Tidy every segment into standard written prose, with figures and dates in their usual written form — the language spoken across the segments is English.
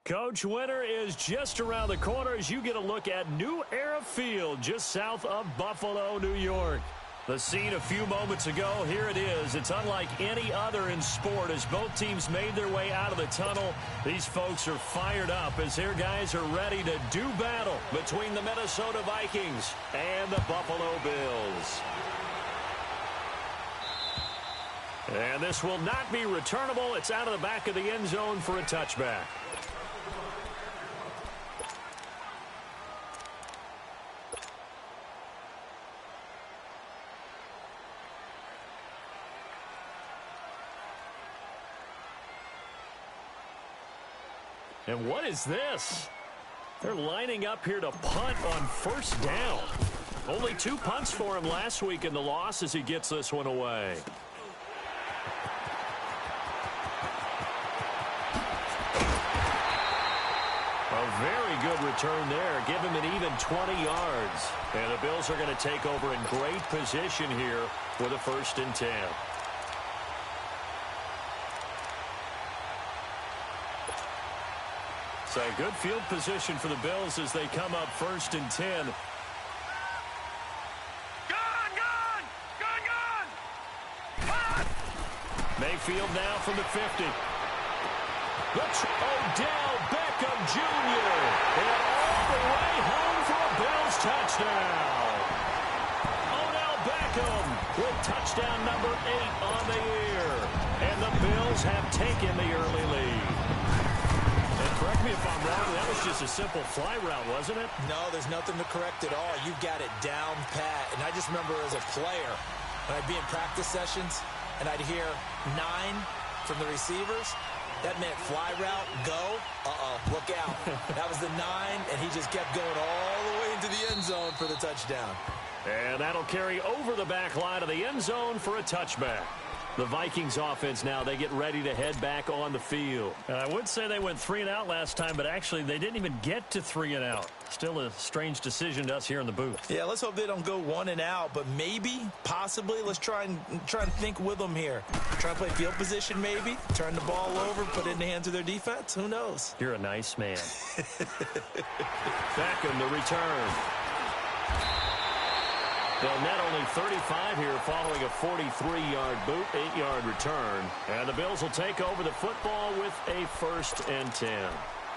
Coach, winter is just around the corner as you get a look at New Era Field just south of Buffalo, New York. The scene a few moments ago, here it is. It's unlike any other in sport as both teams made their way out of the tunnel. These folks are fired up as their guys are ready to do battle between the Minnesota Vikings and the Buffalo Bills. And this will not be returnable. It's out of the back of the end zone for a touchback. And what is this? They're lining up here to punt on first down. Only 2 punts for him last week in the loss as he gets this one away. A very good return there. Give him an even 20 yards. And the Bills are going to take over in great position here with a 1st and 10. So good field position for the Bills as they come up 1st and 10. Gone! Mayfield now from the 50. Odell Beckham Jr. And all the way home for a Bills touchdown. Odell Beckham with touchdown number 8 on the year. And the Bills have taken the early lead. Correct me if I'm wrong, that was just a simple fly route, wasn't it? No, there's nothing to correct at all. You've got it down pat. And I just remember as a player, when I'd be in practice sessions, and I'd hear 9 from the receivers, that meant fly route, go, look out. That was the 9, and he just kept going all the way into the end zone for the touchdown. And that'll carry over the back line of the end zone for a touchback. The Vikings offense now, they get ready to head back on the field. I would say they went 3 and out last time, but actually they didn't even get to 3 and out. Still a strange decision to us here in the booth. Yeah, let's hope they don't go 1 and out, but maybe, possibly, let's try and think with them here. Try and play field position maybe, turn the ball over, put it in the hands of their defense. Who knows? You're a nice man. Beckham the return. They'll net only 35 here following a 43-yard boot, 8-yard return. And the Bills will take over the football with a 1st and 10.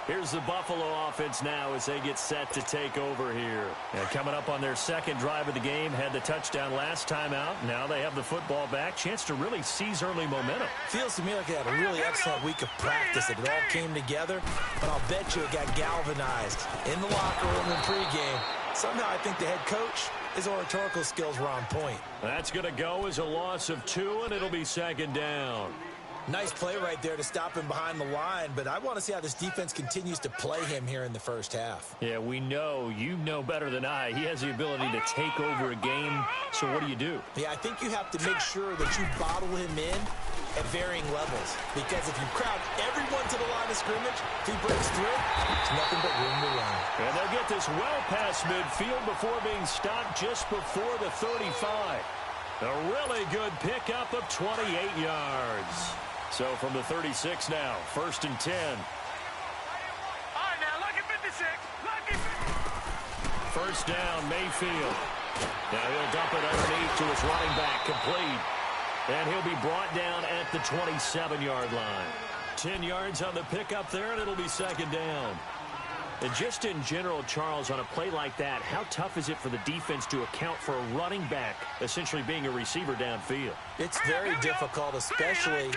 Here's the Buffalo offense now as they get set to take over here. And coming up on their 2nd drive of the game, had the touchdown last time out. Now they have the football back. Chance to really seize early momentum. Feels to me like they had a really excellent week of practice. It all came together, but I'll bet you it got galvanized in the locker room in pregame. Somehow I think the head coach, his oratorical skills were on point. That's going to go as a loss of 2, and it'll be 2nd down. Nice play right there to stop him behind the line, but I want to see how this defense continues to play him here in the first half. Yeah, we know. You know better than I. He has the ability to take over a game, so what do? Yeah, I think you have to make sure that you bottle him in at varying levels, because if you crowd everyone to the line of scrimmage, if he breaks through, there's nothing but room to run. And they'll get this well past midfield before being stopped just before the 35. A really good pickup of 28 yards. So from the 36 now, 1st and 10. All right, now, look at 56. Look at 1st down, Mayfield. Now he'll dump it underneath to his running back, complete. And he'll be brought down at the 27-yard line. 10 yards on the pickup there, and it'll be 2nd down. And just in general, Charles, on a play like that, how tough is it for the defense to account for a running back essentially being a receiver downfield? It's very difficult, especially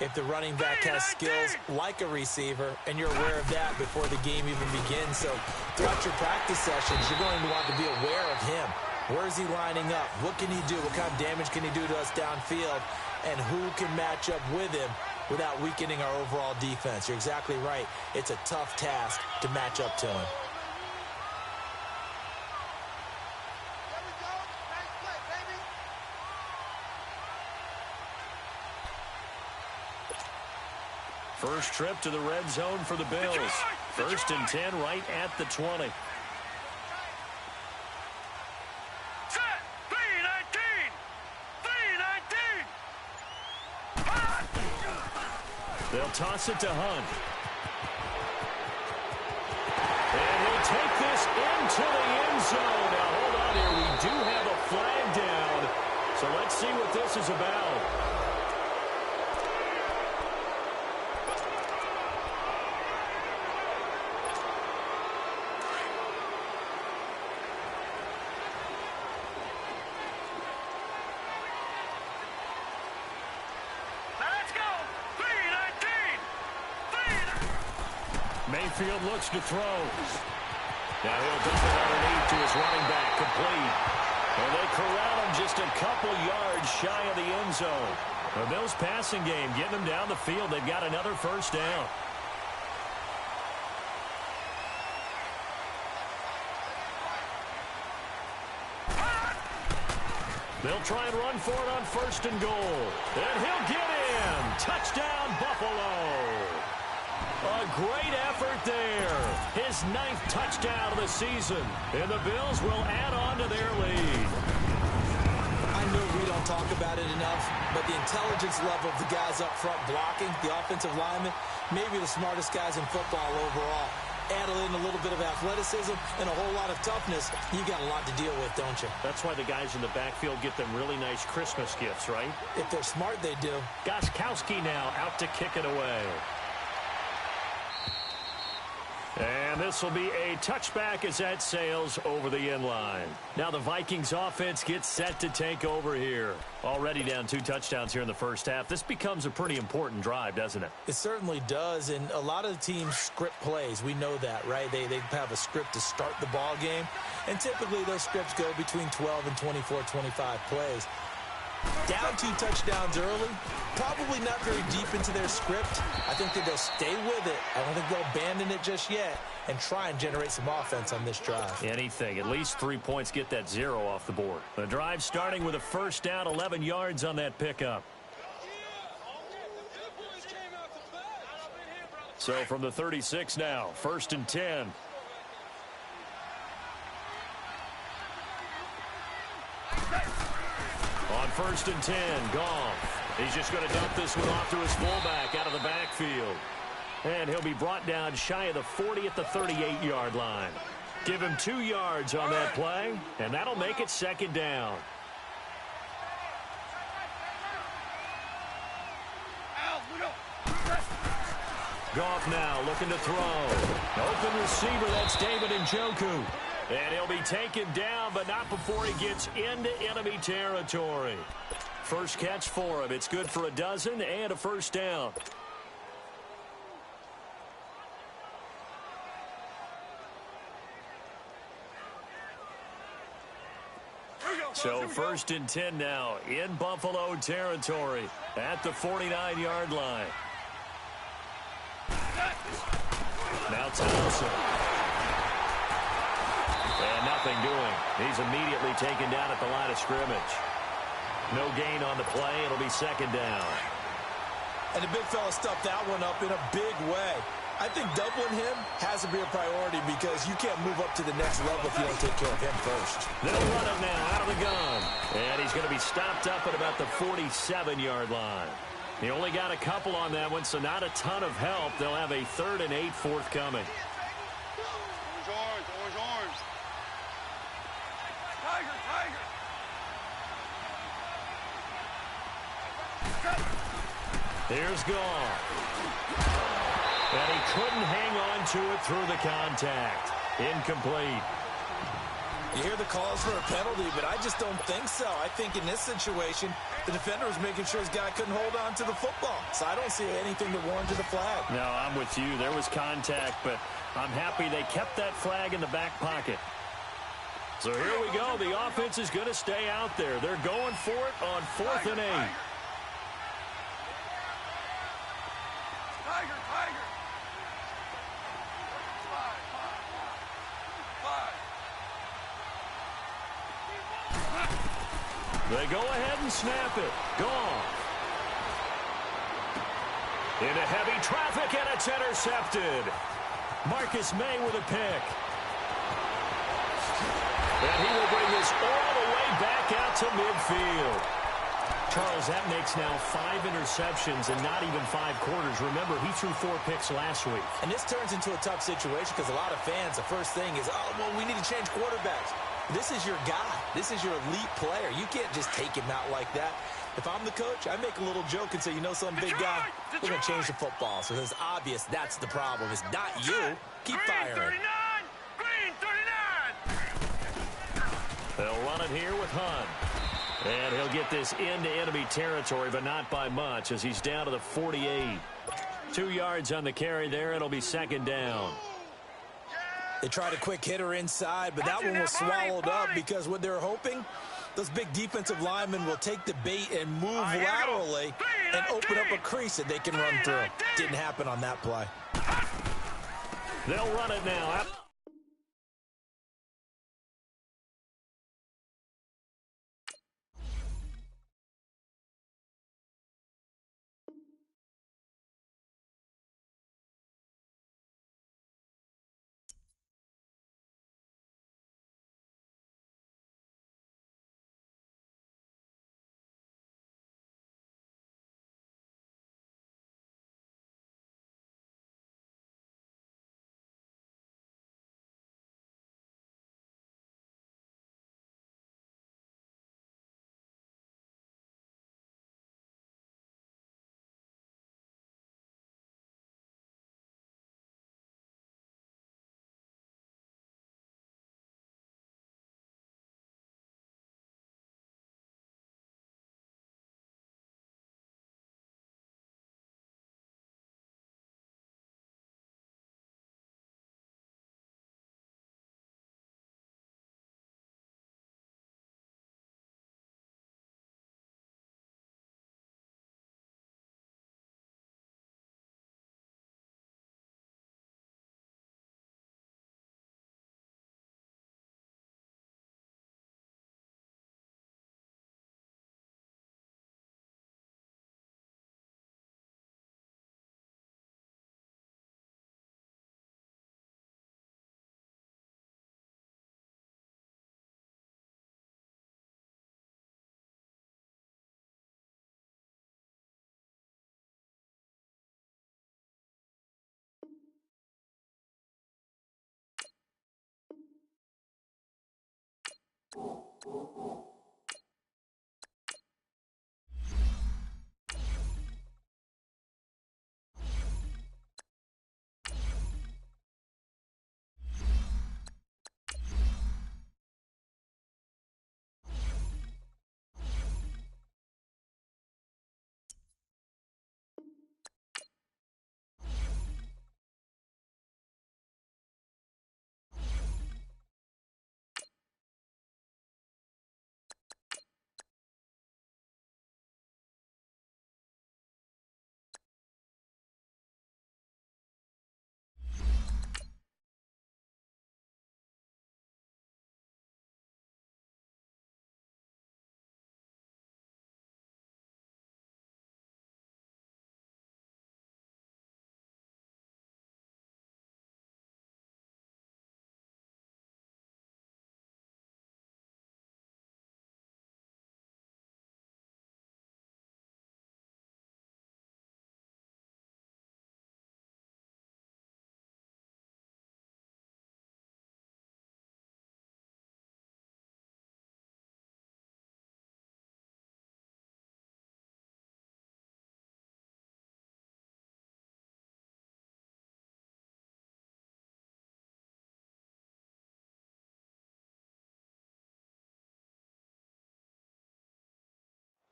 if the running back has skills like a receiver, and you're aware of that before the game even begins. So throughout your practice sessions, you're going to want to be aware of him. Where is he lining up? What can he do? What kind of damage can he do to us downfield? And who can match up with him without weakening our overall defense? You're exactly right. It's a tough task to match up to him. First trip to the red zone for the Bills. 1st and 10 right at the 20. Set. 3-19. 3-19. They'll toss it to Hunt. goes about. Mayfield looks to throw. Now he'll dump it underneath to his running back, complete. And they corral him just a couple yards shy of the end zone. The Bills passing game getting them down the field. They've got another first down. They'll try and run for it on first and goal. And he'll get in. Touchdown, Buffalo. A great effort there. His 9th touchdown of the season. And the Bills will add on to their lead. I know we don't talk about it enough, but the intelligence level of the guys up front blocking, the offensive linemen, maybe the smartest guys in football overall. Add in a little bit of athleticism and a whole lot of toughness, you got a lot to deal with, don't you? That's why the guys in the backfield get them really nice Christmas gifts, right? If they're smart, they do. Gostkowski now out to kick it away. And this will be a touchback as that sails over the end line. Now the Vikings offense gets set to take over here. Already down 2 touchdowns here in the first half. This becomes a pretty important drive, doesn't it? It certainly does, and a lot of the teams script plays. We know that, right? They have a script to start the ball game, and typically those scripts go between 12 and 24, 25 plays. Down 2 touchdowns early, probably not very deep into their script. I think that they'll stay with it. I don't think they'll abandon it just yet and try and generate some offense on this drive. Anything. At least 3 points, get that 0 off the board. The drive starting with a first down, 11 yards on that pickup. So from the 36 now, 1st and 10. On 1st and 10, Goff. He's just going to dump this one off to his fullback out of the backfield. And he'll be brought down shy of the 40 at the 38-yard line. Give him 2 yards on that play, and that'll make it 2nd down. Goff now looking to throw. Open receiver, that's David Njoku. And he'll be taken down, but not before he gets into enemy territory. First catch for him. It's good for a dozen and a first down. So 1st and 10 now in Buffalo territory at the 49-yard line. Now Townsend. And nothing doing. He's immediately taken down at the line of scrimmage. No gain on the play. It'll be 2nd down. And the big fella stuffed that one up in a big way. I think doubling him has to be a priority because you can't move up to the next level if you don't take care of him first. They'll run it now out of the gun. And he's going to be stopped up at about the 47-yard line. He only got a couple on that one, so not a ton of help. They'll have a 3rd and 8 forthcoming. Orange. Tiger. Here's Goff. And he couldn't hang on to it through the contact. Incomplete. You hear the calls for a penalty, but I just don't think so. I think in this situation, the defender was making sure his guy couldn't hold on to the football. So I don't see anything that warranted a flag. No, I'm with you. There was contact, but I'm happy they kept that flag in the back pocket. So here we go. The offense is going to stay out there. They're going for it on 4th and 8. Tiger. They go ahead and snap it. Goff. Into heavy traffic, and it's intercepted. Marcus May with a pick. And he will bring this all the way back out to midfield. Charles, that makes now 5 interceptions and not even 5 quarters. Remember, he threw 4 picks last week. And this turns into a tough situation because a lot of fans, the first thing is, oh, well, we need to change quarterbacks. This is your guy. This is your elite player. You can't just take him out like that. If I'm the coach, I make a little joke and say, you know something, big guy, we're going to change the football. So it's obvious that's the problem. It's not you. Keep firing. Green 39! They'll run it here with Hunt. And he'll get this into enemy territory, but not by much as he's down to the 48. 2 yards on the carry there. It'll be second down. They tried a quick hitter inside, but that one was swallowed up because what they're hoping, those big defensive linemen will take the bait and move laterally and open up a crease that they can run through. Didn't happen on that play. They'll run it now.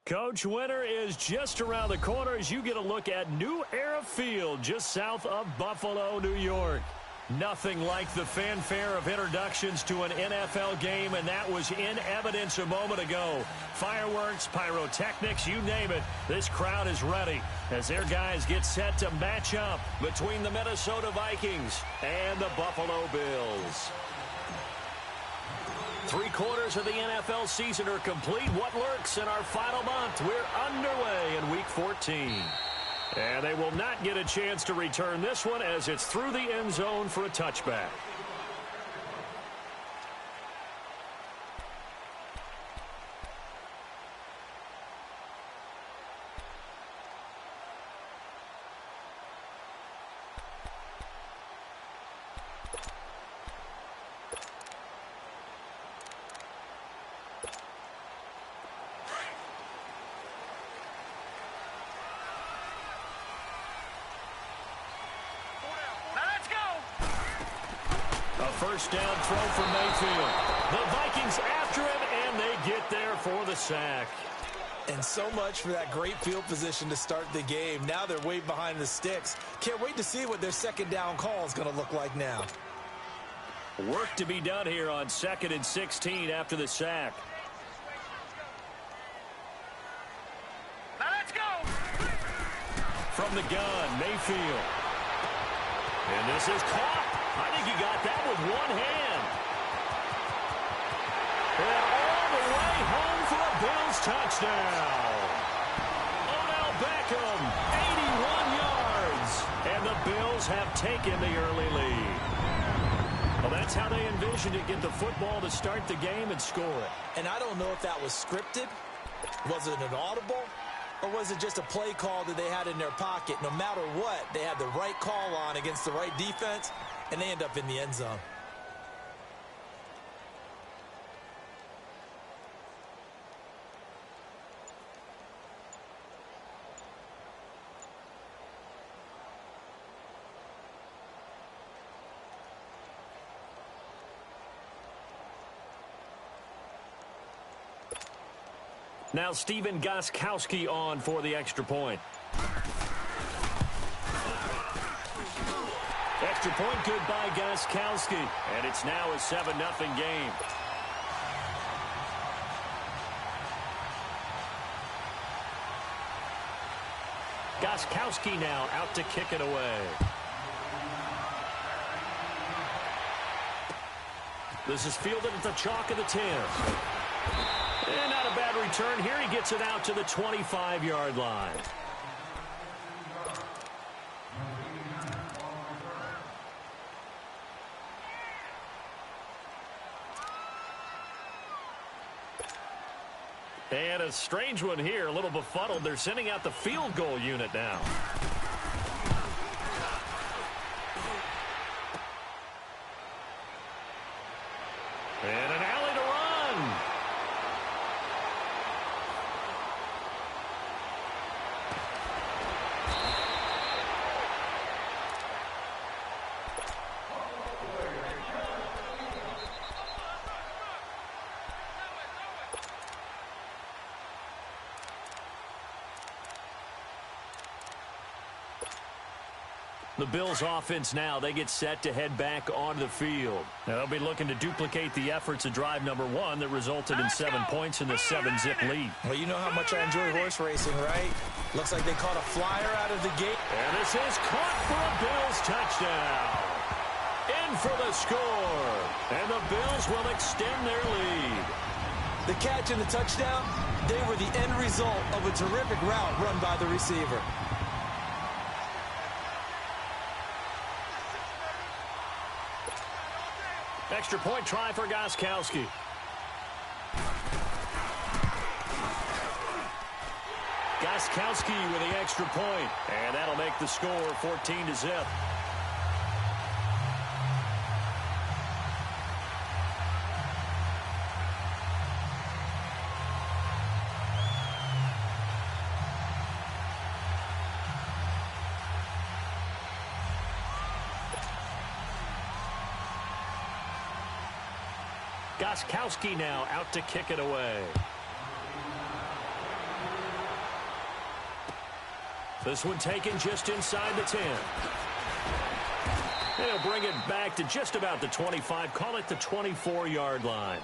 Coach, winter is just around the corner as you get a look at New Era Field just south of Buffalo, New York. Nothing like the fanfare of introductions to an NFL game, and that was in evidence a moment ago. Fireworks, pyrotechnics, you name it. This crowd is ready as their guys get set to match up between the Minnesota Vikings and the Buffalo Bills. 3/4 of the NFL season are complete. What lurks in our final month? We're underway in Week 14. And they will not get a chance to return this one as it's through the end zone for a touchback. first down throw for Mayfield. The Vikings after him, and they get there for the sack. And so much for that great field position to start the game. Now they're way behind the sticks. Can't wait to see what their second down call is going to look like now. Work to be done here on 2nd and 16 after the sack. Now let's go. From the gun, Mayfield. And this is caught. I think he got that with one hand. And all the way home for a Bills touchdown. Odell Beckham, 81 yards. And the Bills have taken the early lead. Well, that's how they envisioned it. Get the football to start the game and score it. And I don't know if that was scripted. Was it an audible? Or was it just a play call that they had in their pocket? No matter what, they had the right call on against the right defense, and they end up in the end zone. Now Stephen Gostkowski on for the extra point. Extra point good by Gostkowski. And it's now a 7-0 game. Gostkowski now out to kick it away. This is fielded at the chalk of the 10. And not a bad return here. He gets it out to the 25-yard line. And a strange one here, a little befuddled. They're sending out the field goal unit now. And an alley to run. The Bills offense now, they get set to head back onto the field. Now they'll be looking to duplicate the efforts of drive number 1 that resulted in 7 points in the 7-zip lead. Well, you know how much I enjoy horse racing, right? Looks like they caught a flyer out of the gate. And this is caught for a Bills touchdown. In for the score. And the Bills will extend their lead. The catch and the touchdown, they were the end result of a terrific route run by the receiver. Extra point try for Gostkowski. Gostkowski with the extra point. And that'll make the score 14-0. Gostkowski now out to kick it away. This one taken just inside the 10. And he'll bring it back to just about the 25. Call it the 24-yard line.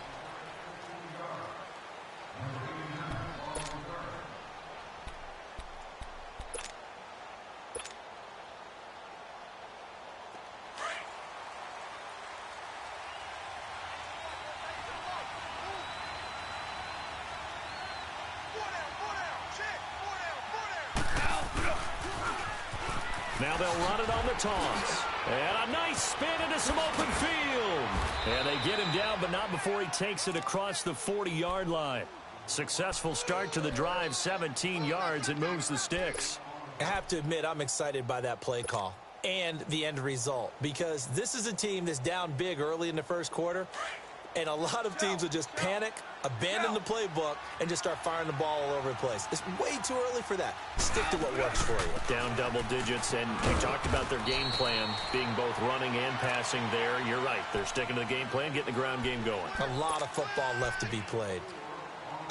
Now they'll run it on the taunts. And a nice spin into some open field. And they get him down, but not before he takes it across the 40-yard line. Successful start to the drive, 17 yards. It moves the sticks. I have to admit, I'm excited by that play call and the end result, because this is a team that's down big early in the first quarter, And a lot of teams will just panic, abandon the playbook, and just start firing the ball all over the place. It's way too early for that. Stick to what works for you. Down double digits, and we talked about their game plan being both running and passing there. You're right. They're sticking to the game plan, getting the ground game going. A lot of football left to be played.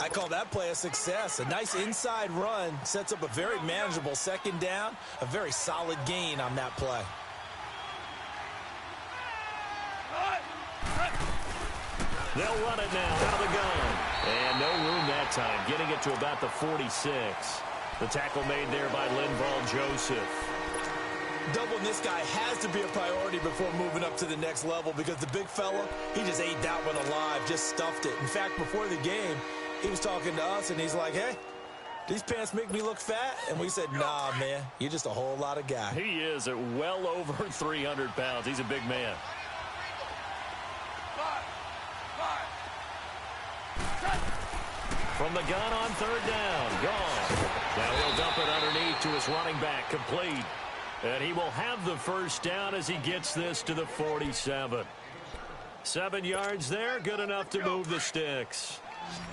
I call that play a success. A nice inside run sets up a very manageable second down, a very solid gain on that play. They'll run it now out of the gun. And no room that time, getting it to about the 46. The tackle made there by Linval Joseph. Doubling this guy has to be a priority before moving up to the next level because the big fella, he just ate that one alive, just stuffed it. In fact, before the game, he was talking to us, and he's like, hey, these pants make me look fat? And we said, nah, man, you're just a whole lot of guy. He is at well over 300 pounds. He's a big man. From the gun on third down, gone. Now he'll dump it underneath to his running back, complete. And he will have the first down as he gets this to the 47. 7 yards there, good enough to move the sticks.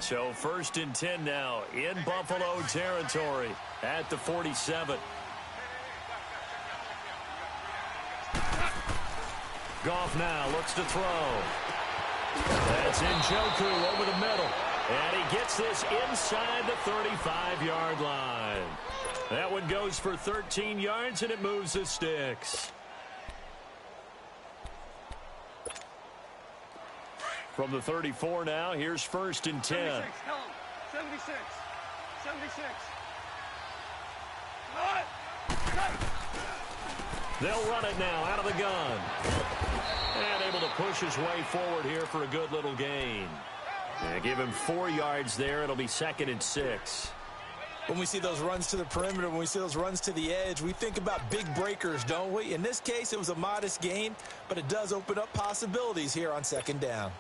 So 1st and 10 now in Buffalo territory at the 47. Goff now looks to throw. That's Njoku over the middle. And he gets this inside the 35-yard line. That one goes for 13 yards, and it moves the sticks. From the 34 now, here's 1st and 10. 76, 76. 76. They'll run it now out of the gun. And able to push his way forward here for a good little gain. And give him 4 yards there. It'll be 2nd and 6. When we see those runs to the perimeter, when we see those runs to the edge, we think about big breakers, don't we? In this case, it was a modest gain, but it does open up possibilities here on 2nd down.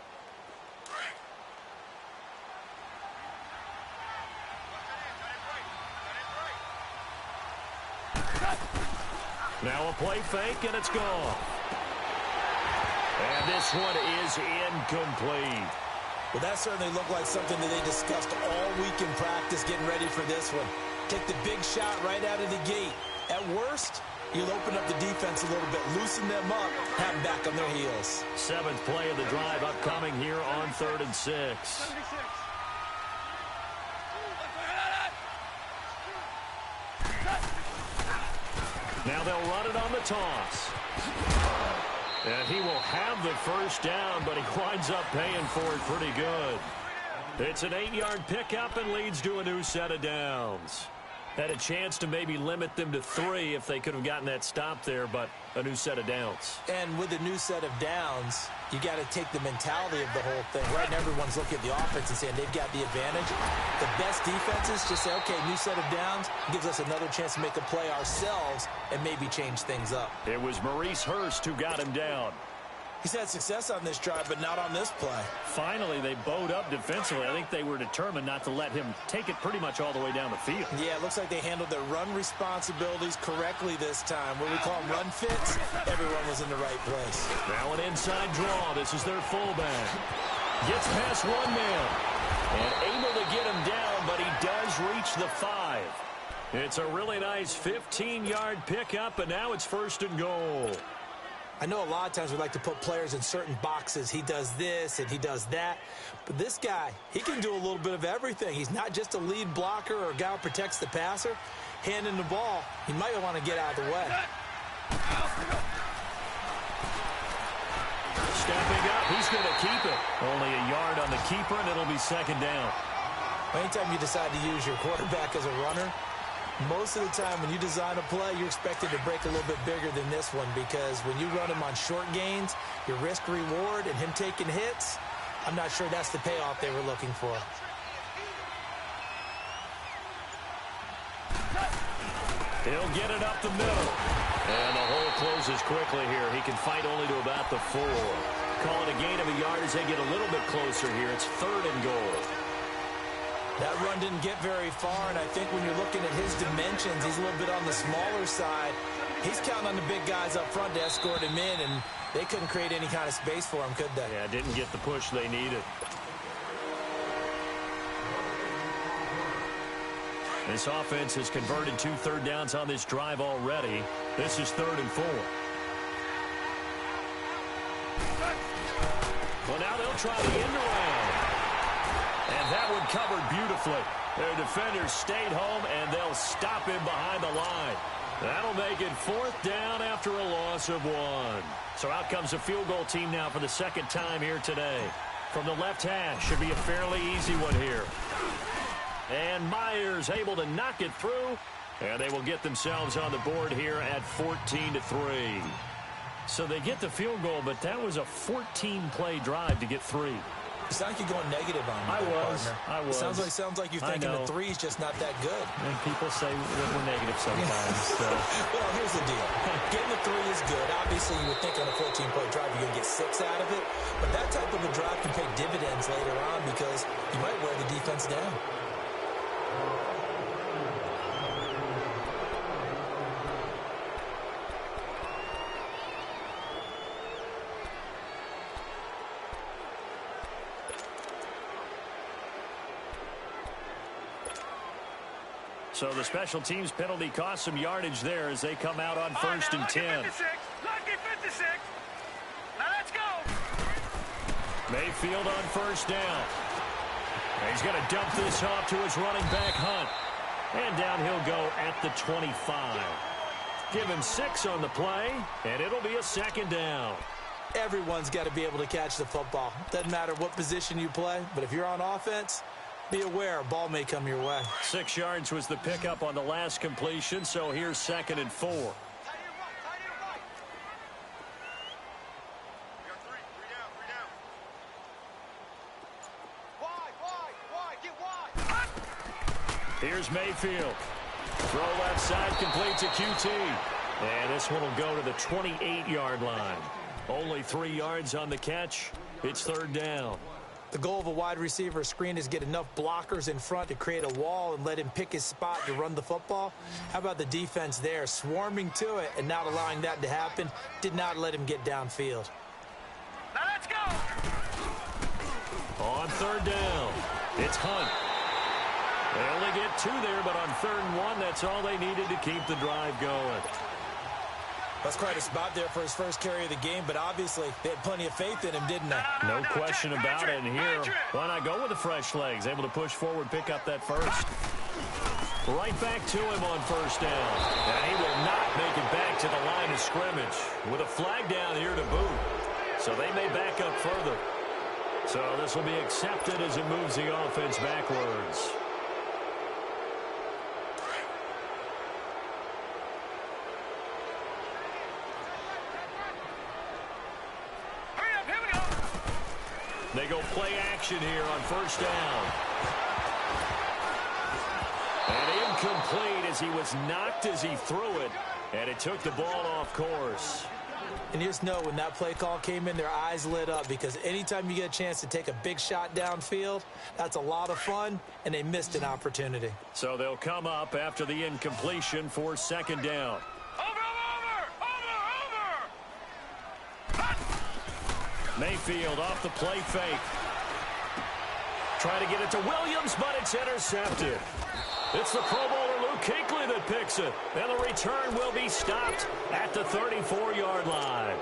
Now a play fake, and it's gone. And this one is incomplete. Well, that certainly looked like something that they discussed all week in practice getting ready for this one. Take the big shot right out of the gate. At worst, you'll open up the defense a little bit, loosen them up, have them back on their heels. 7th play of the drive upcoming here on 3rd and 6. 76. Now they'll run it on the toss. And he will have the first down, but he winds up paying for it pretty good. It's an 8-yard pickup and leads to a new set of downs. Had a chance to maybe limit them to 3 if they could have gotten that stop there, but a new set of downs. And with a new set of downs, you got to take the mentality of the whole thing. Right now, everyone's looking at the offense and saying they've got the advantage. The best defenses just say, okay, new set of downs gives us another chance to make a play ourselves and maybe change things up. It was Maurice Hurst who got him down. He's had success on this drive, but not on this play. Finally, they bowed up defensively. I think they were determined not to let him take it pretty much all the way down the field. Yeah, it looks like they handled their run responsibilities correctly this time. What we call them run fits, everyone was in the right place. Now an inside draw. This is their fullback. Gets past one man. And able to get him down, but he does reach the 5. It's a really nice 15-yard pickup, and now it's 1st and goal. I know a lot of times we like to put players in certain boxes. He does this and he does that. But this guy, he can do a little bit of everything. He's not just a lead blocker or a guy who protects the passer. Handing the ball, he might want to get out of the way. Stepping up, he's going to keep it. Only a yard on the keeper, and it'll be 2nd down. Anytime you decide to use your quarterback as a runner, most of the time when you design a play, you're expected to break a little bit bigger than this one because when you run him on short gains, your risk-reward and him taking hits, I'm not sure that's the payoff they were looking for. He'll get it up the middle. And the hole closes quickly here. He can fight only to about the 4. Call it a gain of a yard as they get a little bit closer here. It's 3rd and goal. That run didn't get very far, and I think when you're looking at his dimensions, he's a little bit on the smaller side. He's counting on the big guys up front to escort him in, and They couldn't create any kind of space for him, could they? Yeah, didn't get the push they needed. This offense has converted 2 third downs on this drive already. This is 3rd and 4. Well, now they'll try the end around. And that one covered beautifully. Their defenders stayed home, and they'll stop him behind the line. That'll make it 4th down after a loss of 1. So out comes the field goal team now for the 2nd time here today. From the left hash, should be a fairly easy one here. And Myers able to knock it through, and they will get themselves on the board here at 14-3. So they get the field goal, but that was a 14-play drive to get 3. You sound like you're going negative on me, I was. It sounds like you're thinking the 3's just not that good. And people say we're negative sometimes. So. Well, here's the deal. Getting the 3 is good. Obviously, you would think on a 14-play drive you're going to get 6 out of it. But that type of a drive can pay dividends later on because you might wear the defense down. So the special teams penalty cost some yardage there as they come out on 1st and 10. Lucky 56. Now let's go. Mayfield on 1st down. And he's going to dump this off to his running back, Hunt. And down he'll go at the 25. Give him 6 on the play, and it'll be a 2nd down. Everyone's got to be able to catch the football. Doesn't matter what position you play, but if you're on offense, be aware, a ball may come your way. 6 yards was the pickup on the last completion, so here's 2nd and 4. Here's Mayfield. Throw left side, complete to QT. And this one will go to the 28-yard line. Only 3 yards on the catch. It's 3rd down. The goal of a wide receiver screen is get enough blockers in front to create a wall and let him pick his spot to run the football. How about the defense there, swarming to it and not allowing that to happen? Did not let him get downfield. Now let's go. On 3rd down, it's Hunt. They only get 2 there, but on 3rd and 1, that's all they needed to keep the drive going. That's quite a spot there for his first carry of the game, but obviously they had plenty of faith in him, didn't they? No question about it. And here, why not go with the fresh legs? Able to push forward, pick up that first. Right back to him on 1st down. And he will not make it back to the line of scrimmage with a flag down here to boot. So they may back up further. So this will be accepted as it moves the offense backwards. They go play action here on 1st down. And incomplete as he was knocked as he threw it. And it took the ball off course. And just know when that play call came in, their eyes lit up because anytime you get a chance to take a big shot downfield, that's a lot of fun, and they missed an opportunity. So they'll come up after the incompletion for 2nd down. Mayfield off the play fake. Trying to get it to Williams, but it's intercepted. It's the Pro Bowler Luke Kuechly that picks it. And the return will be stopped at the 34-yard line.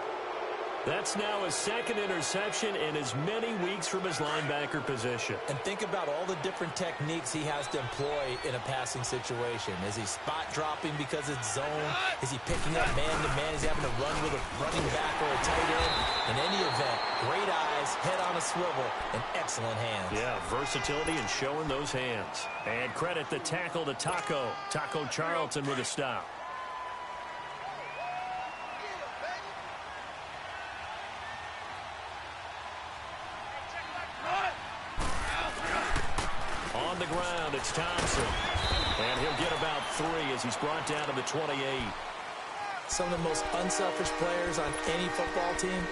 That's now his 2nd interception in as many weeks from his linebacker position. And think about all the different techniques he has to employ in a passing situation. Is he spot dropping because it's zone? Is he picking up man-to-man? Is he having to run with a running back or a tight end? In any event, great eyes, head on a swivel, and excellent hands. Yeah, versatility and showing those hands. And credit the tackle to Taco Charlton with a stop. On the ground, it's Thompson. And he'll get about 3 as he's brought down to the 28. Some of the most unselfish players on any football team,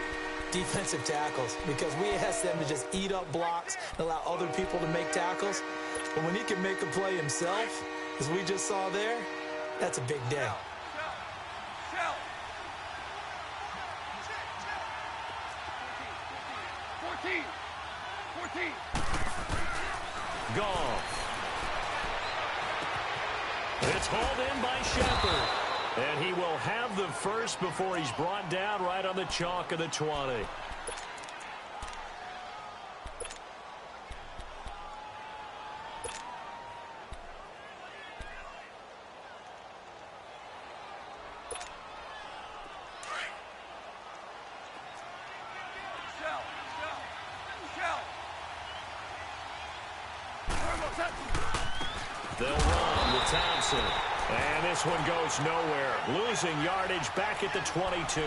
defensive tackles, because we ask them to just eat up blocks and allow other people to make tackles. But when he can make a play himself, as we just saw there, that's a big day. Goff. It's hauled in by Shepard. And he will have the first before he's brought down right on the chalk of the 20. They'll run with Thompson. And this one goes nowhere. Losing yardage back at the 22.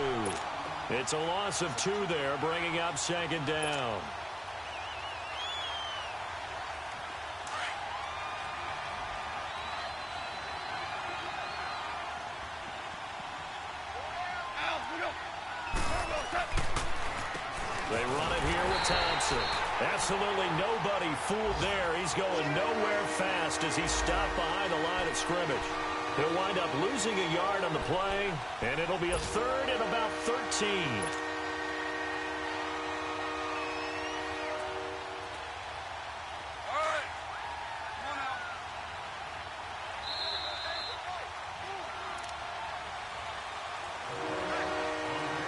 It's a loss of 2 there, bringing up second down. They run it here with Thompson. Absolutely nobody fooled there. He's going nowhere fast as he's stopped behind the line of scrimmage. He'll wind up losing a yard on the play, and it'll be a third and about 13. All right. Come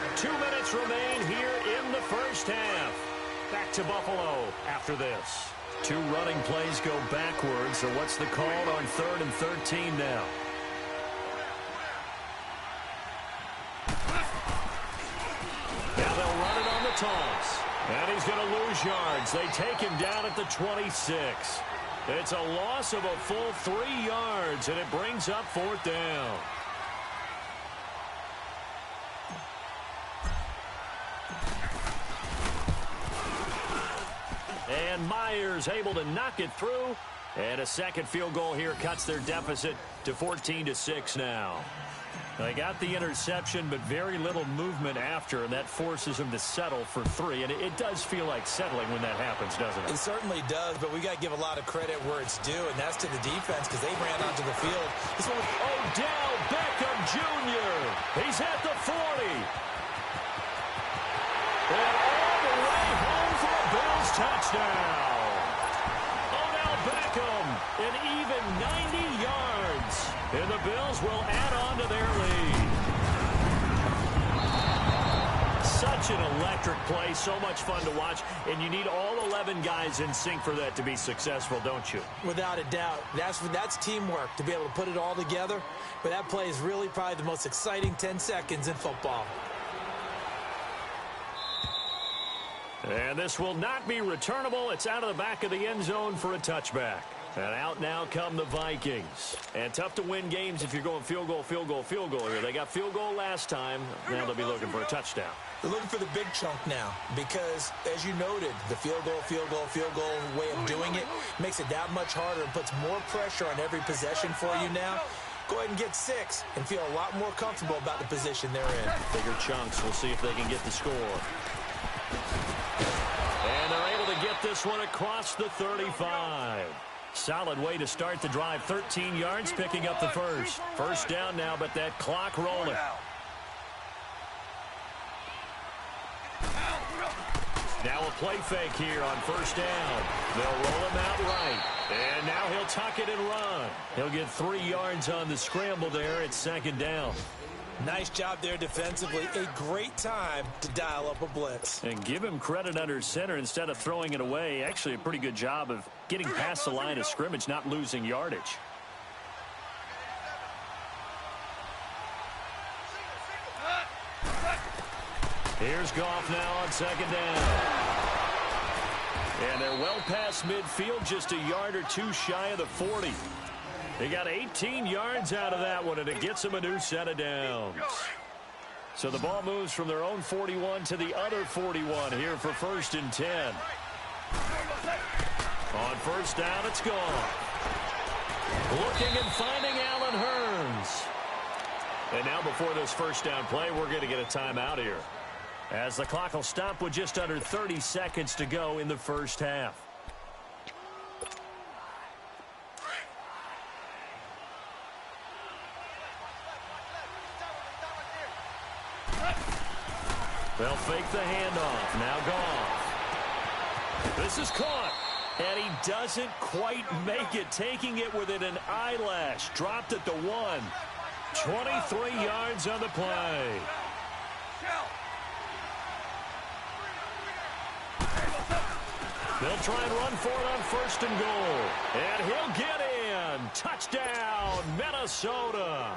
on 2 minutes remain here in the first half. Back to Buffalo after this. 2 running plays go backwards, so what's the call on 3rd and 13 now? Now they'll run it on the toss. And he's going to lose yards. They take him down at the 26. It's a loss of a full 3 yards, and it brings up 4th down. And Myers able to knock it through. And a second field goal here cuts their deficit to 14-6 now. They got the interception, but very little movement after, and that forces them to settle for 3. And it does feel like settling when that happens, doesn't it? It certainly does, but we got to give a lot of credit where it's due, and that's to the defense because they ran onto the field. This one was Odell Beckham Jr. He's at the 40. And all the way home for a Bills touchdown. Odell Beckham, an even 90 yards. And the Bills will add on to their lead. Such an electric play, so much fun to watch, and you need all 11 guys in sync for that to be successful, don't you? without a doubt. That's teamwork to be able to put it all together. But that play is really probably the most exciting 10 seconds in football. And this will not be returnable. It's out of the back of the end zone for a touchback. And out now come the Vikings. And tough to win games if you're going field goal, field goal, field goal here. They got field goal last time. Now they'll be looking for a touchdown. They're looking for the big chunk now because, as you noted, the field goal way of doing it makes it that much harder and puts more pressure on every possession for you now. Go ahead and get 6 and feel a lot more comfortable about the position they're in. Bigger chunks. We'll see if they can get the score. And they're able to get this one across the 35. Solid way to start the drive. 13 yards, picking up the first. First down now, but that clock rolling. Now a play fake here on first down. They'll roll him out right. And now he'll tuck it and run. He'll get 3 yards on the scramble there. It's second down. Nice job there defensively. A great time to dial up a blitz. And give him credit under center instead of throwing it away. Actually, a pretty good job of getting past the line of scrimmage, not losing yardage. Here's Goff now on second down. And they're well past midfield, just a yard or 2 shy of the 40. They got 18 yards out of that one, and it gets them a new set of downs. So the ball moves from their own 41 to the other 41 here for 1st and 10. On first down, it's gone. Looking and finding Allen Hurns. And now before this first down play, we're going to get a timeout here, as the clock will stop with just under 30 seconds to go in the first half. They'll fake the handoff. Now Goff. This is caught. And he doesn't quite make it, taking it within an eyelash. Dropped at the 1. 23 yards on the play. They'll try and run for it on 1st and goal. And he'll get in. Touchdown, Minnesota.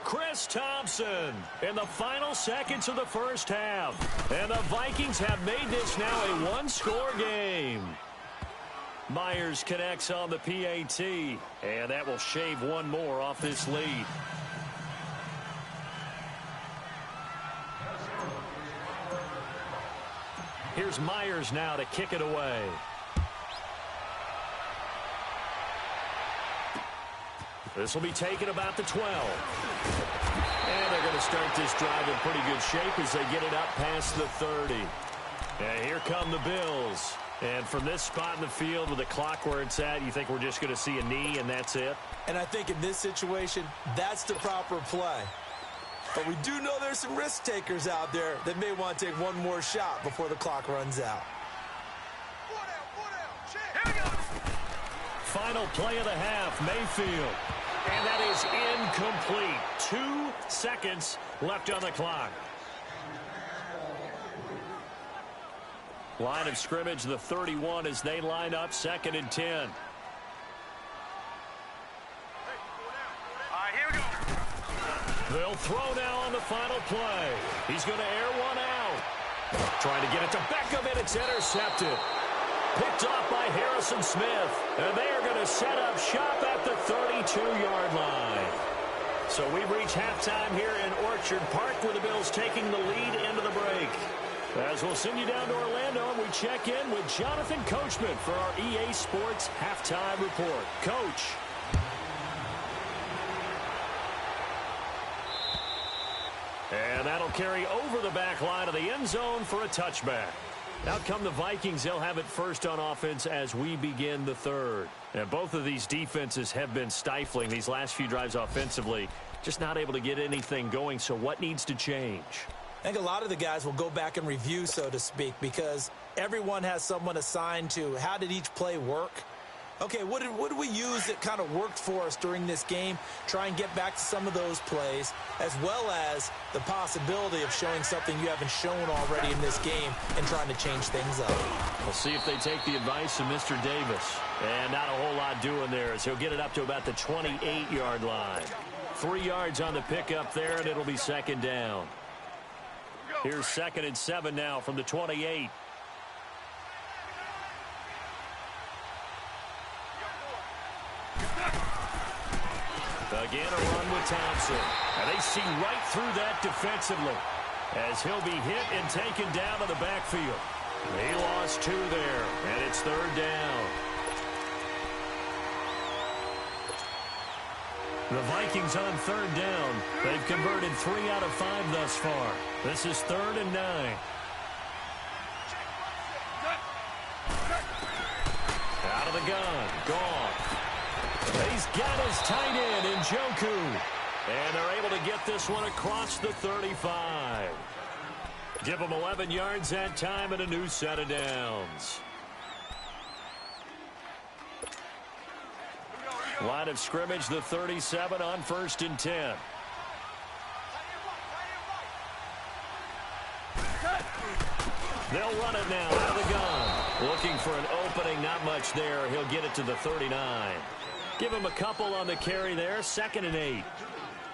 Chris Thompson in the final seconds of the first half. And the Vikings have made this now a one-score game. Myers connects on the PAT. And that will shave one more off this lead. Here's Myers now to kick it away. This will be taken about the 12. And they're going to start this drive in pretty good shape as they get it up past the 30. And here come the Bills. And from this spot in the field with the clock where it's at, you think we're just going to see a knee and that's it? And I think in this situation, that's the proper play. But we do know there's some risk takers out there that may want to take one more shot before the clock runs out. Final play of the half, Mayfield. And that is incomplete. 2 seconds left on the clock. Line of scrimmage, the 31 as they line up 2nd and 10. They'll throw now on the final play. He's going to air one out. Trying to get it to Beckham, and it's intercepted. Picked off by Harrison Smith. And they are going to set up shop at the 32-yard line. So we reach halftime here in Orchard Park with the Bills taking the lead into the break. As we'll send you down to Orlando, and we check in with Jonathan Coachman for our EA Sports Halftime Report. Coach. And that'll carry over the back line of the end zone for a touchback. Out come the Vikings. They'll have it first on offense as we begin the third. And both of these defenses have been stifling these last few drives offensively. Just not able to get anything going. So what needs to change? I think a lot of the guys will go back and review, so to speak, because everyone has someone assigned to how did each play work. Okay, what did we use that kind of worked for us during this game? Try and get back to some of those plays, as well as the possibility of showing something you haven't shown already in this game and trying to change things up. We'll see if they take the advice of Mr. Davis. And not a whole lot doing there as he'll get it up to about the 28-yard line. 3 yards on the pickup there, and it'll be 2nd down. Here's 2nd and 7 now from the 28. Again, a run with Thompson. And they see right through that defensively as he'll be hit and taken down to the backfield. He lost 2 there, and it's 3rd down. The Vikings on 3rd down. They've converted 3 out of 5 thus far. This is 3rd and 9. Out of the gun. Gone. He's got his tight end in Njoku. And they're able to get this one across the 35. Give them 11 yards that time and a new set of downs. Line of scrimmage, the 37 on 1st and 10. They'll run it now out of the gun. Looking for an opening, not much there. He'll get it to the 39. Give him a couple on the carry there, 2nd and 8.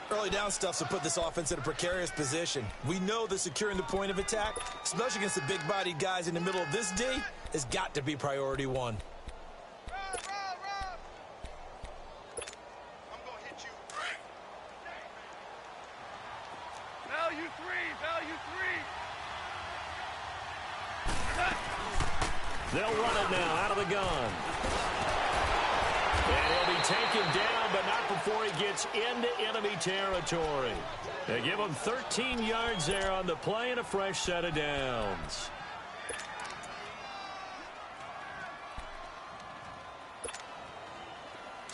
Early down stuffs will put this offense in a precarious position. We know that securing the point of attack, especially against the big-bodied guys in the middle of this D, has got to be priority 1. They'll run it now out of the gun. And he'll be taken down, but not before he gets into enemy territory. They give him 13 yards there on the play and a fresh set of downs.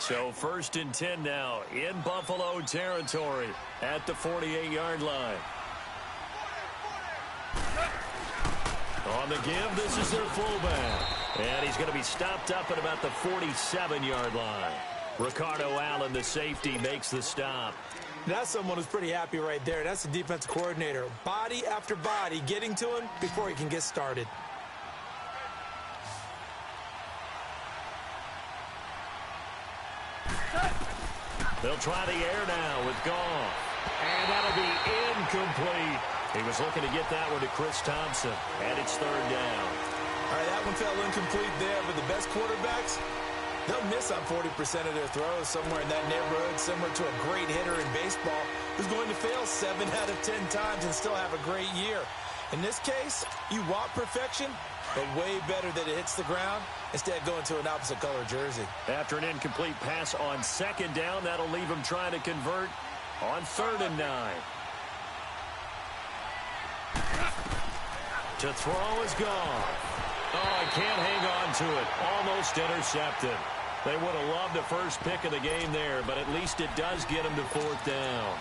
So 1st and 10 now in Buffalo territory at the 48-yard line. On the give, this is their fullback. And he's going to be stopped up at about the 47-yard line. Ricardo Allen, the safety, makes the stop. That's someone who's pretty happy right there. That's the defensive coordinator. Body after body getting to him before he can get started. They'll try the air now with Goff. And that'll be incomplete. He was looking to get that one to Chris Thompson. And it's third down. All right, that one fell incomplete there, but the best quarterbacks, they'll miss on 40% of their throws somewhere in that neighborhood, similar to a great hitter in baseball who's going to fail 7 out of 10 times and still have a great year. In this case, you want perfection, but way better that it hits the ground instead of going to an opposite color jersey. After an incomplete pass on second down, that'll leave him trying to convert on 3rd and 9. To throw is gone. Oh, he can't hang on to it. Almost intercepted. They would have loved the first pick of the game there, but at least it does get him to 4th down.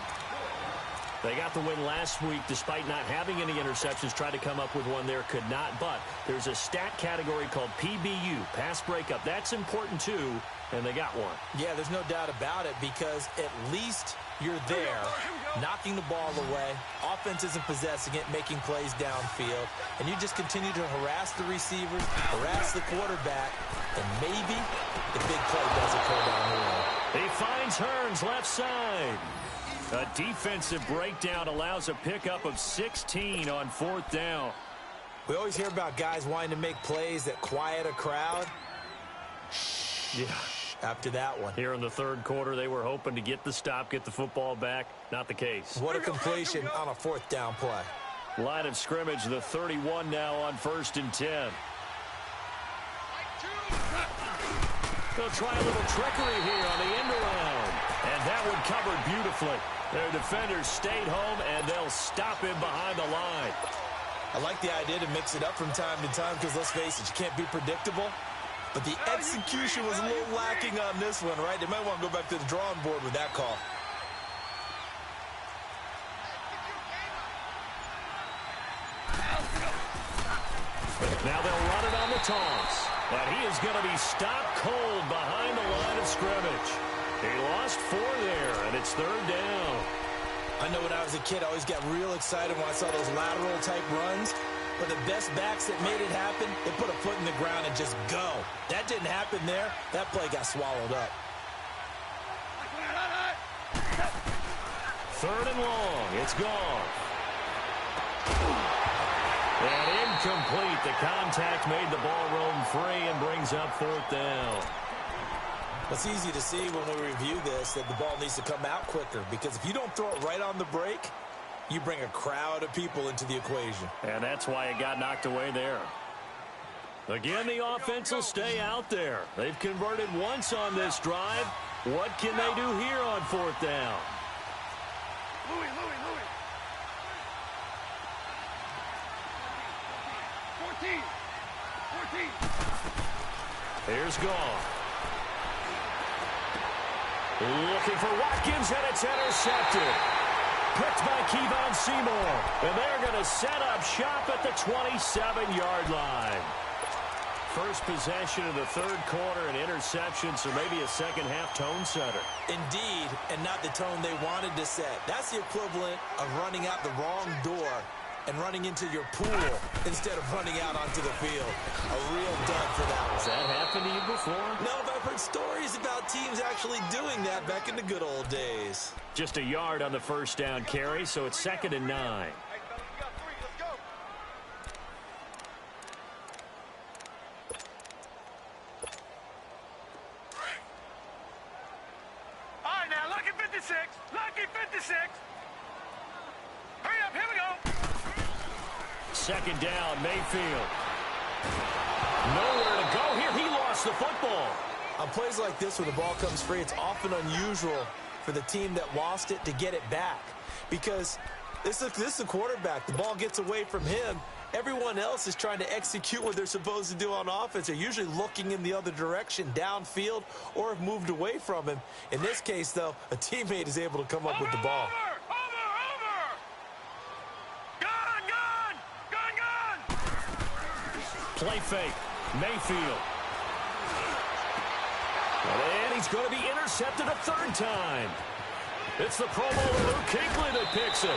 They got the win last week despite not having any interceptions. Tried to come up with one there, could not. But there's a stat category called PBU, pass breakup. That's important too, and they got one. Yeah, there's no doubt about it because at least you're there, knocking the ball away. Offense isn't possessing it, making plays downfield. And you just continue to harass the receivers, harass the quarterback, and maybe the big play does occur down the road. He finds Hearns left side. A defensive breakdown allows a pickup of 16 on 4th down. We always hear about guys wanting to make plays that quiet a crowd. Yeah. After that one. Here in the 3rd quarter, they were hoping to get the stop, get the football back. Not the case. What a completion on a 4th down play. Line of scrimmage, the 31 now on 1st and 10. They'll try a little trickery here on the end around. And that one covered beautifully. Their defenders stayed home, and they'll stop him behind the line. I like the idea to mix it up from time to time because, let's face it, you can't be predictable. But the execution was a little lacking on this one, right? They might want to go back to the drawing board with that call. Now they'll run it on the toss. And he is going to be stopped cold behind the line of scrimmage. He lost 4 there, and it's 3rd down. I know when I was a kid, I always got real excited when I saw those lateral-type runs. But the best backs that made it happen, they put a foot in the ground and just go. That didn't happen there. That play got swallowed up. 3rd and long. It's gone. And incomplete. The contact made the ball roam free and brings up 4th down. It's easy to see when we review this that the ball needs to come out quicker because if you don't throw it right on the break, you bring a crowd of people into the equation. And that's why it got knocked away there. Again, the offense will stay out there. They've converted once on this drive. What can they do here on 4th down? Louis. 14. Here's Goff. Looking for Watkins, and it's intercepted. Picked by Kevon Seymour. And they're going to set up shop at the 27-yard line. First possession of the 3rd quarter, an interception, so maybe a second-half tone setter. Indeed, and not the tone they wanted to set. That's the equivalent of running out the wrong door and running into your pool instead of running out onto the field. A real dud for that one. Has that happened to you before? No, but I've heard stories about teams actually doing that back in the good old days. Just a yard on the 1st down carry, so it's 2nd and 9. Hey, fellas, we got 3. Let's go. All right, now, lucky 56. Lucky 56. Hurry up, here we go. 2nd down, Mayfield. Nowhere to go here. He lost the football. On plays like this, when the ball comes free, it's often unusual for the team that lost it to get it back. Because this is the quarterback. The ball gets away from him. Everyone else is trying to execute what they're supposed to do on offense. They're usually looking in the other direction, downfield, or have moved away from him. In this case, though, a teammate is able to come up with the ball. Over! Gun! Play fake. Mayfield. And he's going to be intercepted a third time. It's the Pro Bowler Luke Kuechly that picks it.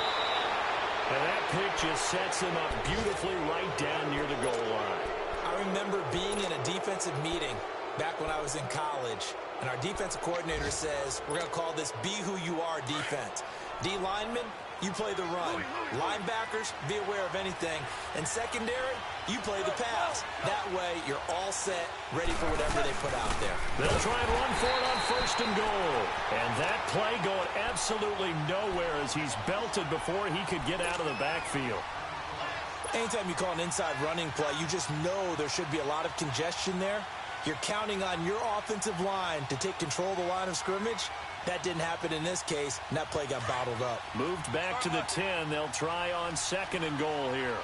And that pick just sets him up beautifully right down near the goal line. I remember being in a defensive meeting back when I was in college, and our defensive coordinator says, we're going to call this Be Who You Are defense. D linemen, you play the run. Linebackers, be aware of anything. And secondary, you play the pass. That way, you're all set, ready for whatever they put out there. They'll try and run for it on 1st and goal. And that play going absolutely nowhere as he's belted before he could get out of the backfield. Anytime you call an inside running play, you just know there should be a lot of congestion there. You're counting on your offensive line to take control of the line of scrimmage. That didn't happen in this case, and that play got bottled up. Moved back to the 10. They'll try on 2nd and goal here.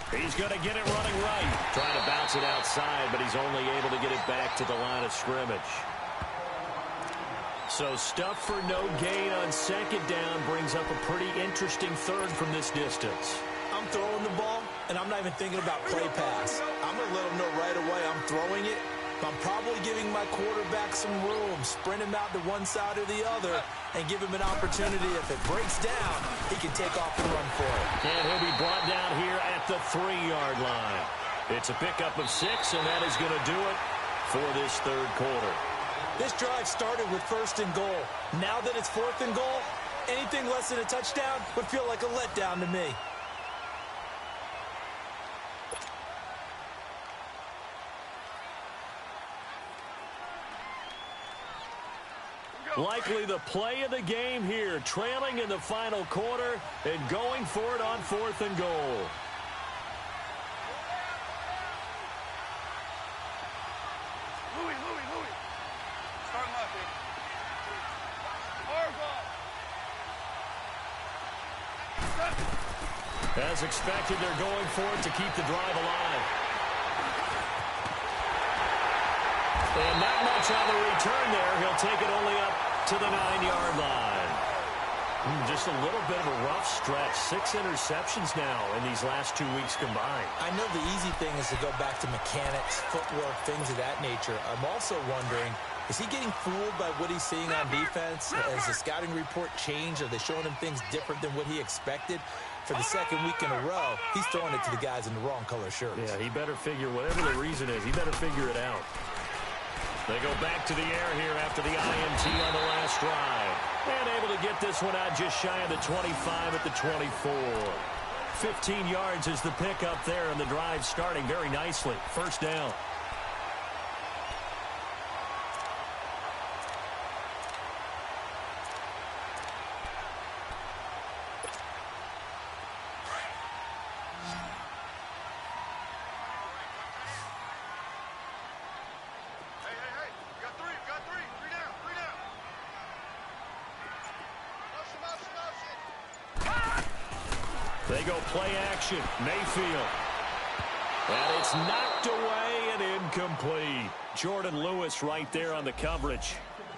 He's going to get it running right. Trying to bounce it outside, but he's only able to get it back to the line of scrimmage. So stuff for no gain on 2nd down brings up a pretty interesting 3rd from this distance. I'm throwing the ball, and I'm not even thinking about play pass. I'm going to let him know right away I'm throwing it. I'm probably giving my quarterback some room, sprint him out to one side or the other, and give him an opportunity. If it breaks down, he can take off and run for it. And he'll be brought down here at the 3-yard line. It's a pickup of 6, and that is going to do it for this 3rd quarter. This drive started with 1st and goal. Now that it's 4th and goal, anything less than a touchdown would feel like a letdown to me. Likely the play of the game here, trailing in the final quarter and going for it on 4th and goal. Louis. Start left here. As expected, they're going for it to keep the drive alive. And not much on the return there. He'll take it only up to the 9-yard line. Just a little bit of a rough stretch. 6 interceptions now in these last 2 weeks combined. I know the easy thing is to go back to mechanics, footwork, things of that nature. I'm also wondering, is he getting fooled by what he's seeing on defense? Has the scouting report changed? Are they showing him things different than what he expected? For the 2nd week in a row, he's throwing it to the guys in the wrong color shirts. Yeah, he better figure, whatever the reason is, he better figure it out. They go back to the air here after the INT on the last drive. And able to get this one out just shy of the 25 at the 24. 15 yards is the pickup there, and the drive starting very nicely. 1st down. They go play action. Mayfield. And it's knocked away and incomplete. Jordan Lewis right there on the coverage.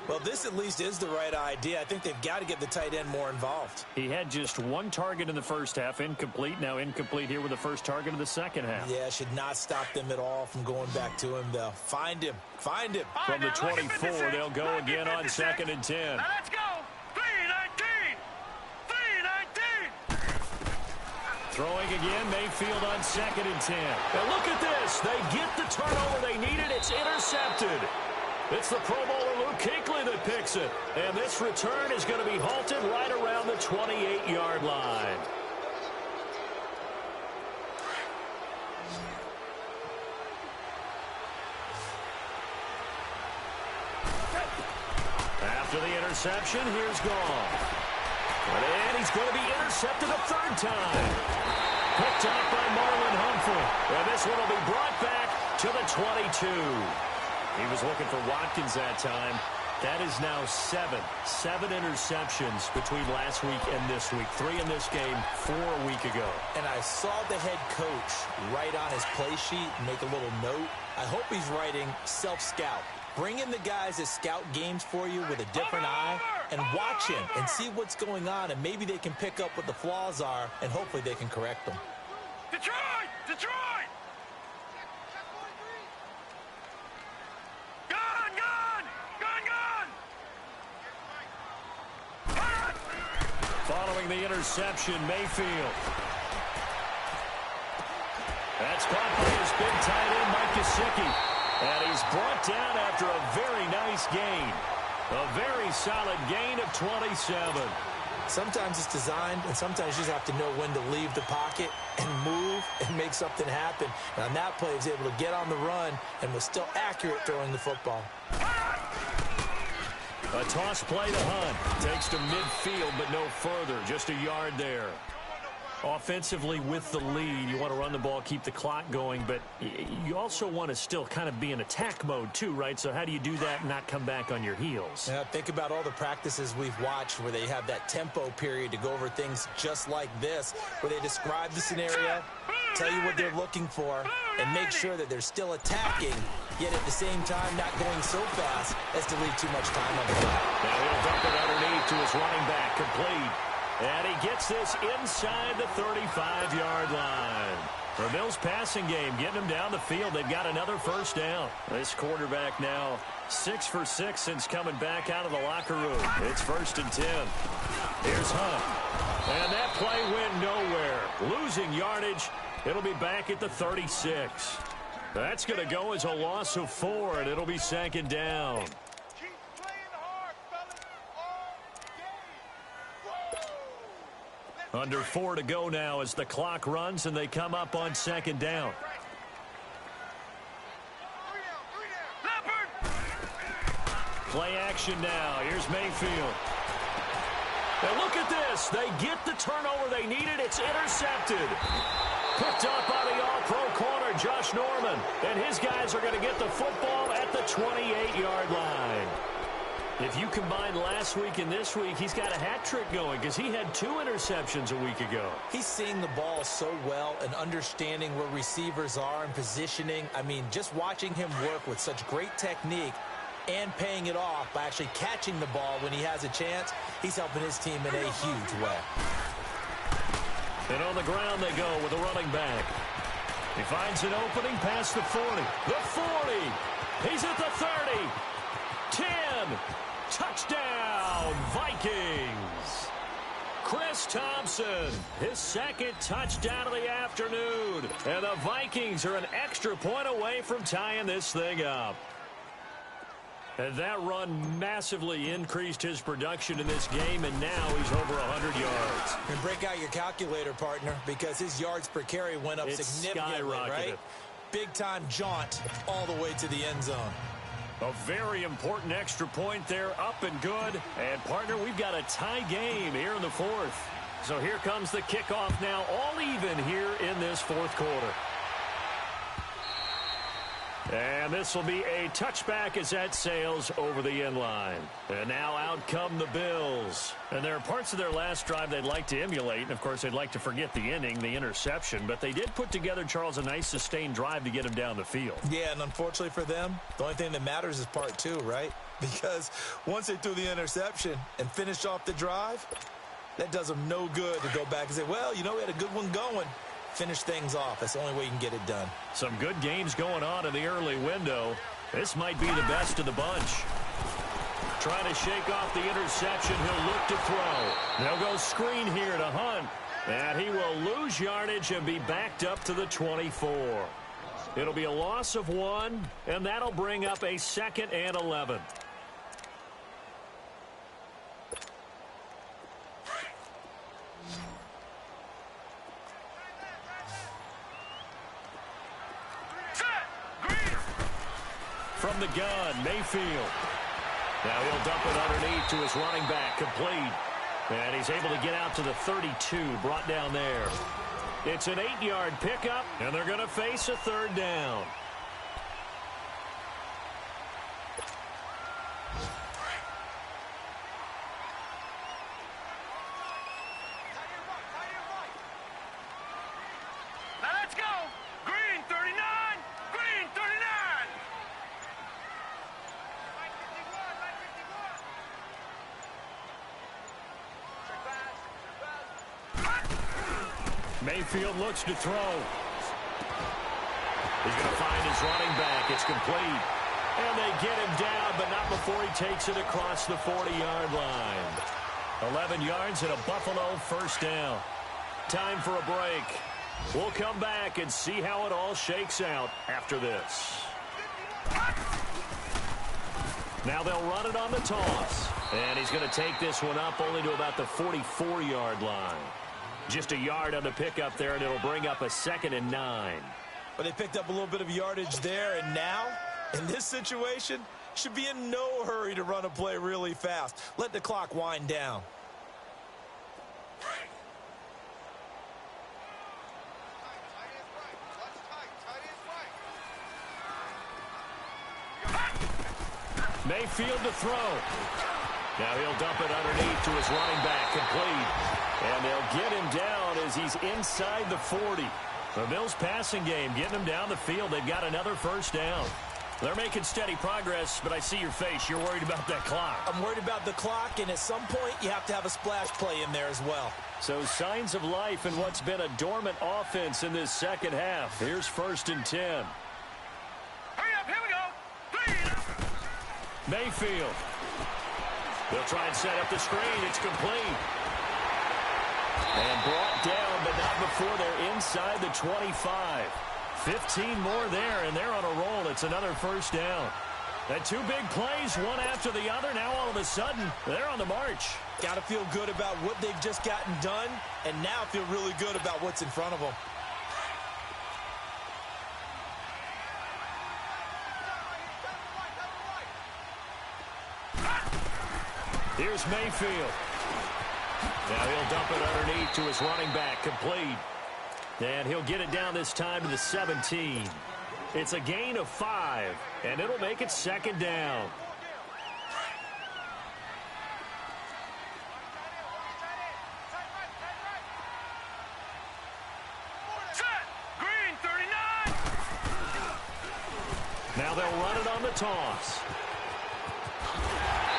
Well, this at least is the right idea. I think they've got to get the tight end more involved. He had just 1 target in the first half, incomplete. Now incomplete here with the first target of the second half. Yeah, should not stop them at all from going back to him, though. Find him. Find him. From the 24, they'll go again on 2nd and 10. Now let's go. 3-19. 3-19. Throwing again, Mayfield on 2nd and 10. And look at this. They get the turnover they needed. It's intercepted. It's the Pro Bowler Luke Kuechly that picks it. And this return is going to be halted right around the 28-yard line. After the interception, here's Gall. And he's going to be intercepted a 3rd time. Picked up by Marlon Humphrey. And this one will be brought back to the 22. He was looking for Watkins that time. That is now 7 interceptions between last week and this week. 3 in this game, 4 a week ago. And I saw the head coach write on his play sheet, make a little note. I hope he's writing self-scout. Bring in the guys that scout games for you with a different eye and watch him and see what's going on, and maybe they can pick up what the flaws are, and hopefully they can correct them. Detroit! Detroit! Gun! Gun! Gun! Gun! Following the interception, Mayfield. That's caught by his big tight end, Mike Gesicki. And he's brought down after a very nice gain. A very solid gain of 27. Sometimes it's designed, and sometimes you just have to know when to leave the pocket and move and make something happen. And on that play, he was able to get on the run and was still accurate throwing the football. A toss play to Hunt. Takes to midfield, but no further. Just a yard there. Offensively with the lead, you want to run the ball, keep the clock going, but you also want to still kind of be in attack mode too, right? So how do you do that and not come back on your heels? Yeah, think about all the practices we've watched where they have that tempo period to go over things just like this, where they describe the scenario, tell you what they're looking for, and make sure that they're still attacking, yet at the same time not going so fast as to leave too much time on the clock. Now he'll dump it underneath to his running back, complete. And he gets this inside the 35-yard line. For Bills' passing game, getting them down the field. They've got another first down. This quarterback now 6 for 6 since coming back out of the locker room. It's 1st and 10. Here's Hunt. And that play went nowhere. Losing yardage. It'll be back at the 36. That's going to go as a loss of 4, and it'll be 2nd down. Under 4 to go now as the clock runs and they come up on 2nd down. Play action now. Here's Mayfield. Now look at this. They get the turnover they needed. It's intercepted. Picked up by the all-pro corner, Josh Norman. And his guys are going to get the football at the 28-yard line. If you combine last week and this week, he's got a hat trick going because he had 2 interceptions a week ago. He's seeing the ball so well and understanding where receivers are and positioning. I mean, just watching him work with such great technique and paying it off by actually catching the ball when he has a chance, he's helping his team in a huge way. And on the ground they go with a running back. He finds an opening past the 40. The 40. He's at the 30. 10. Touchdown, Vikings. Chris Thompson, his 2nd touchdown of the afternoon. And the Vikings are an extra point away from tying this thing up. And that run massively increased his production in this game, and now he's over 100 yards. And break out your calculator, partner, because his yards per carry went up significantly, right? Big-time jaunt all the way to the end zone. A very important extra point there, up and good. And, partner, we've got a tie game here in the 4th. So here comes the kickoff now, all even here in this 4th quarter. And this will be a touchback as that sails over the end line. And now out come the Bills. And there are parts of their last drive they'd like to emulate. And, of course, they'd like to forget the inning, the interception. But they did put together, Charles, a nice sustained drive to get him down the field. Yeah, and unfortunately for them, the only thing that matters is part 2, right? Because once they threw the interception and finished off the drive, that does them no good to go back and say, well, you know, we had a good one going. Finish things off. That's the only way you can get it done. Some good games going on in the early window. This might be the best of the bunch. Trying to shake off the interception. He'll look to throw. They'll go screen here to Hunt. And he will lose yardage and be backed up to the 24. It'll be a loss of 1, and that'll bring up a 2nd and 11. From the gun, Mayfield. Now he'll dump it underneath to his running back, complete. And he's able to get out to the 32, brought down there. It's an 8-yard pickup, and they're going to face a 3rd down. Now let's go. Green 39. Green 39. Mayfield looks to throw. He's going to find his running back. It's complete. And they get him down, but not before he takes it across the 40-yard line. 11 yards and a Buffalo first down. Time for a break. We'll come back and see how it all shakes out after this. Now they'll run it on the toss. And he's going to take this one up only to about the 44-yard line. Just a yard on the pickup there, and it'll bring up a 2nd and 9. But they picked up a little bit of yardage there, and now, in this situation, should be in no hurry to run a play really fast. Let the clock wind down. Mayfield to throw. Now he'll dump it underneath to his running back, complete. And they'll get him down as he's inside the 40. The Bills passing game, getting him down the field. They've got another first down. They're making steady progress, but I see your face. You're worried about that clock. I'm worried about the clock, and at some point, you have to have a splash play in there as well. So signs of life in what's been a dormant offense in this second half. Here's 1st and 10. Hurry up, here we go. Please. Mayfield. They'll try and set up the screen. It's complete. And brought down, but not before they're inside the 25. 15 more there, and they're on a roll. It's another first down. That 2 big plays, one after the other. Now all of a sudden, they're on the march. Got to feel good about what they've just gotten done, and now feel really good about what's in front of them. Here's Mayfield. Now he'll dump it underneath to his running back, complete. And he'll get it down this time to the 17. It's a gain of 5, and it'll make it 2nd down. Set. Green, 39. Now they'll run it on the toss.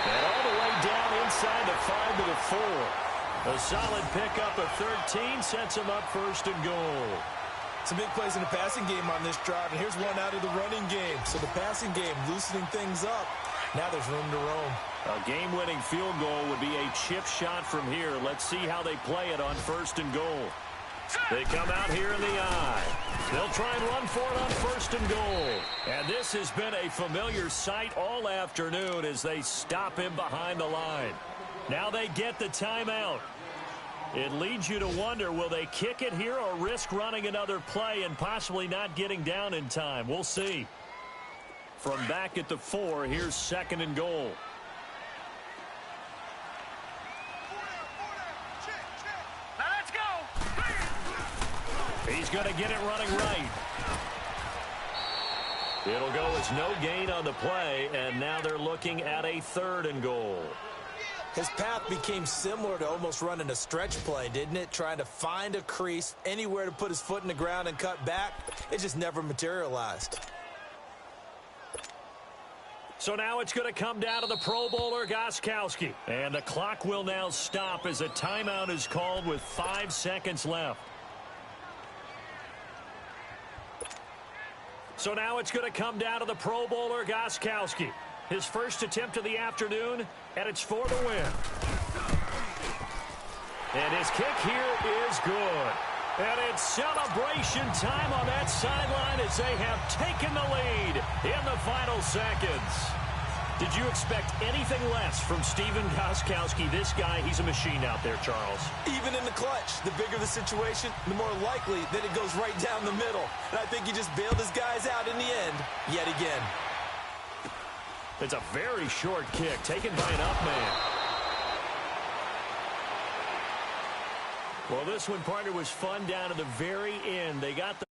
And all the way down inside the 5 to the 4. A solid pickup of 13 sets him up 1st and goal. Some big plays in the passing game on this drive, and here's one out of the running game. So the passing game loosening things up. Now there's room to roam. A game-winning field goal would be a chip shot from here. Let's see how they play it on 1st and goal. They come out here in the eye. They'll try and run for it on 1st and goal. And this has been a familiar sight all afternoon as they stop him behind the line. Now they get the timeout. It leads you to wonder, will they kick it here or risk running another play and possibly not getting down in time? We'll see. From back at the 4, here's 2nd and goal. Now let's go. He's going to get it running right. It'll go as no gain on the play, and now they're looking at a 3rd and goal. His path became similar to almost running a stretch play, didn't it? Trying to find a crease, anywhere to put his foot in the ground and cut back. It just never materialized. So now it's going to come down to the Pro Bowler, Gostkowski. And the clock will now stop as a timeout is called with 5 seconds left. So now it's going to come down to the Pro Bowler, Gostkowski. His first attempt of the afternoon, and it's for the win. And his kick here is good. And it's celebration time on that sideline as they have taken the lead in the final seconds. Did you expect anything less from Stephen Gostkowski? This guy, he's a machine out there, Charles. Even in the clutch, the bigger the situation, the more likely that it goes right down the middle. And I think he just bailed his guys out in the end, yet again. It's a very short kick taken by an up man. Well, this one, partner, was fun down to the very end. They got the